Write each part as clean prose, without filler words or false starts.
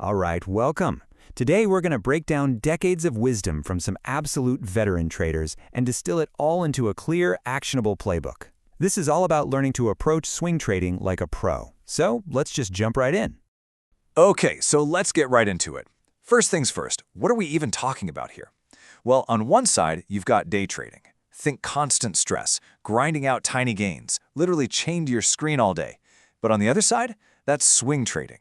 All right, welcome. Today we're going to break down decades of wisdom from some absolute veteran traders and distill it all into a clear, actionable playbook. This is all about learning to approach swing trading like a pro. So let's just jump right in. Okay, so let's get right into it. First things first, what are we even talking about here? Well, on one side, you've got day trading. Think constant stress, grinding out tiny gains, literally chained to your screen all day. But on the other side, that's swing trading.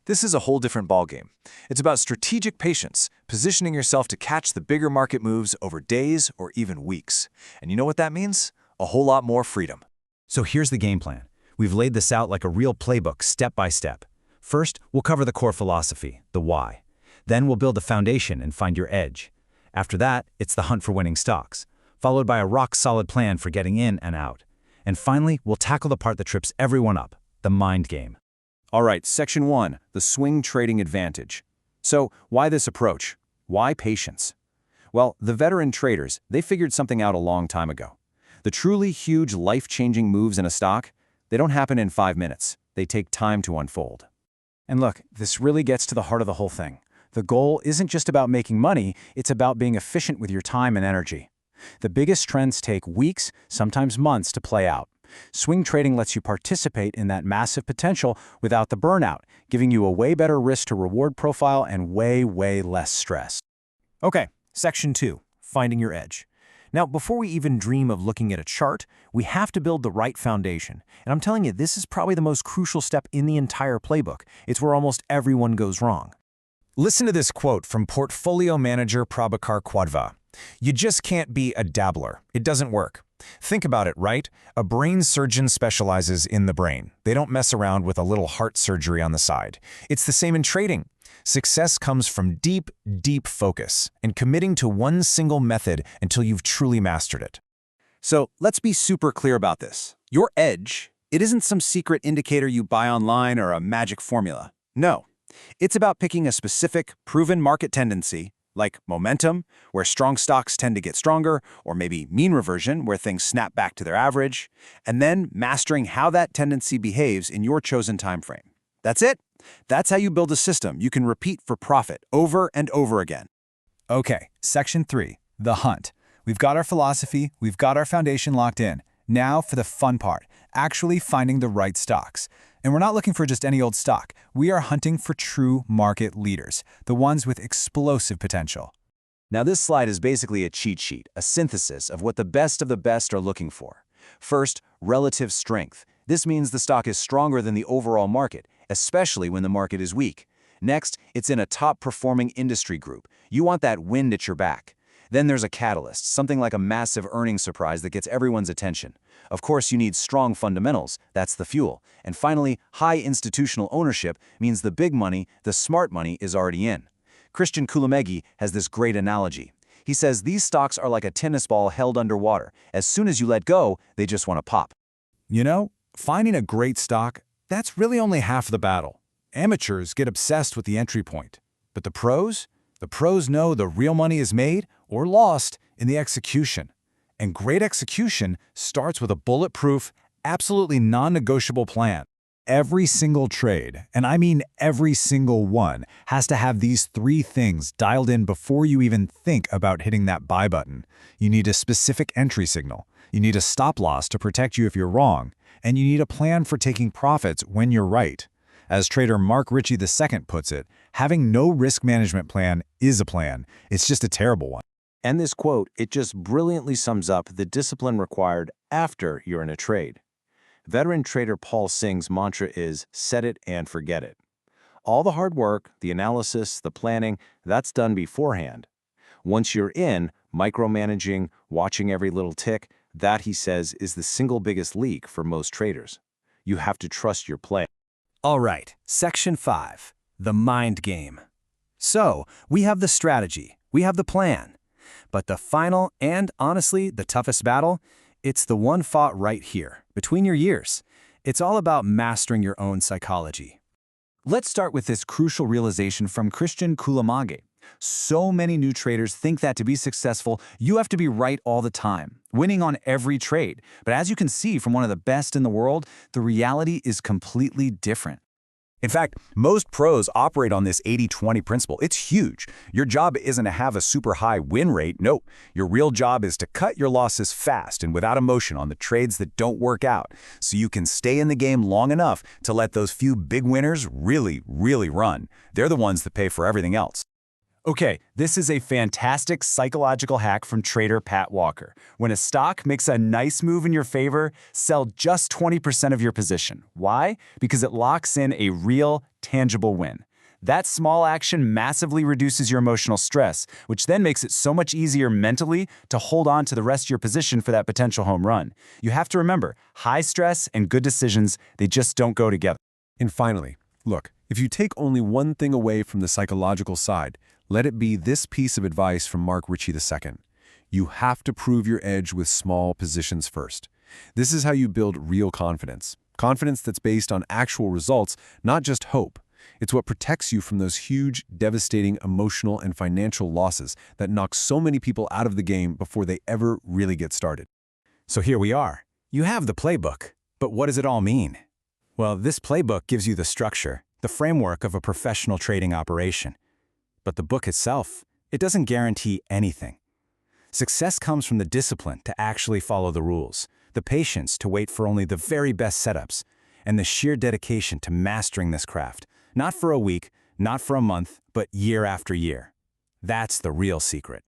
This is a whole different ballgame. It's about strategic patience, positioning yourself to catch the bigger market moves over days or even weeks. And you know what that means? A whole lot more freedom. So here's the game plan. We've laid this out like a real playbook, step by step. First, we'll cover the core philosophy, the why. Then we'll build the foundation and find your edge. After that, it's the hunt for winning stocks, followed by a rock-solid plan for getting in and out. And finally, we'll tackle the part that trips everyone up, the mind game. All right, Section 1, the swing trading advantage. So, why this approach? Why patience? Well, the veteran traders, they figured something out a long time ago. The truly huge, life-changing moves in a stock, they don't happen in 5 minutes. They take time to unfold. And look, this really gets to the heart of the whole thing. The goal isn't just about making money, it's about being efficient with your time and energy. The biggest trends take weeks, sometimes months to play out. Swing trading lets you participate in that massive potential without the burnout, giving you a way better risk-to-reward profile and way less stress. Okay, Section 2, finding your edge. Now, before we even dream of looking at a chart, we have to build the right foundation. And I'm telling you, this is probably the most crucial step in the entire playbook. It's where almost everyone goes wrong. Listen to this quote from portfolio manager Prabhakar Quadva. "You just can't be a dabbler. It doesn't work." Think about it, right? A brain surgeon specializes in the brain. They don't mess around with a little heart surgery on the side. It's the same in trading. Success comes from deep focus and committing to one single method until you've truly mastered it. So let's be super clear about this. Your edge, it isn't some secret indicator you buy online or a magic formula. No, it's about picking a specific, proven market tendency, like momentum, where strong stocks tend to get stronger, or maybe mean reversion, where things snap back to their average, and then mastering how that tendency behaves in your chosen time frame. That's it. That's how you build a system you can repeat for profit over and over again. Okay, Section 3, the hunt. We've got our philosophy, we've got our foundation locked in. Now for the fun part, actually finding the right stocks. And we're not looking for just any old stock. We are hunting for true market leaders, the ones with explosive potential. Now this slide is basically a cheat sheet, a synthesis of what the best of the best are looking for. First, relative strength. This means the stock is stronger than the overall market, especially when the market is weak. Next, it's in a top-performing industry group. You want that wind at your back. Then there's a catalyst, something like a massive earnings surprise that gets everyone's attention. Of course, you need strong fundamentals, that's the fuel. And finally, high institutional ownership means the big money, the smart money, is already in. Christian Kulamegi has this great analogy. He says these stocks are like a tennis ball held underwater. As soon as you let go, they just want to pop. You know, finding a great stock, that's really only half the battle. Amateurs get obsessed with the entry point. But the pros? The pros know the real money is made or lost in the execution. And great execution starts with a bulletproof, absolutely non-negotiable plan. Every single trade, and I mean every single one, has to have these 3 things dialed in before you even think about hitting that buy button. You need a specific entry signal. You need a stop loss to protect you if you're wrong. And you need a plan for taking profits when you're right. As trader Mark Ritchie II puts it, having no risk management plan is a plan. It's just a terrible one. And this quote, it just brilliantly sums up the discipline required after you're in a trade. Veteran trader Paul Singh's mantra is, set it and forget it. All the hard work, the analysis, the planning, that's done beforehand. Once you're in, micromanaging, watching every little tick, that, he says, is the single biggest leak for most traders. You have to trust your plan. All right, Section 5, the mind game. So, we have the strategy, we have the plan. But the final and, honestly, the toughest battle, it's the one fought right here, between your ears. It's all about mastering your own psychology. Let's start with this crucial realization from Christian Kulamagi. So many new traders think that to be successful, you have to be right all the time, winning on every trade. But as you can see from one of the best in the world, the reality is completely different. In fact, most pros operate on this 80-20 principle. It's huge. Your job isn't to have a super high win rate. No, your real job is to cut your losses fast and without emotion on the trades that don't work out, so you can stay in the game long enough to let those few big winners really run. They're the ones that pay for everything else. Okay, this is a fantastic psychological hack from trader Pat Walker. When a stock makes a nice move in your favor, sell just 20% of your position. Why? Because it locks in a real, tangible win. That small action massively reduces your emotional stress, which then makes it so much easier mentally to hold on to the rest of your position for that potential home run. You have to remember, high stress and good decisions, they just don't go together. And finally, look, if you take only one thing away from the psychological side, let it be this piece of advice from Mark Ritchie II. You have to prove your edge with small positions first. This is how you build real confidence. Confidence that's based on actual results, not just hope. It's what protects you from those huge, devastating emotional and financial losses that knock so many people out of the game before they ever really get started. So here we are. You have the playbook. But what does it all mean? Well, this playbook gives you the structure, the framework of a professional trading operation. But the book itself, it doesn't guarantee anything. Success comes from the discipline to actually follow the rules, the patience to wait for only the very best setups, and the sheer dedication to mastering this craft, not for a week, not for a month, but year after year. That's the real secret.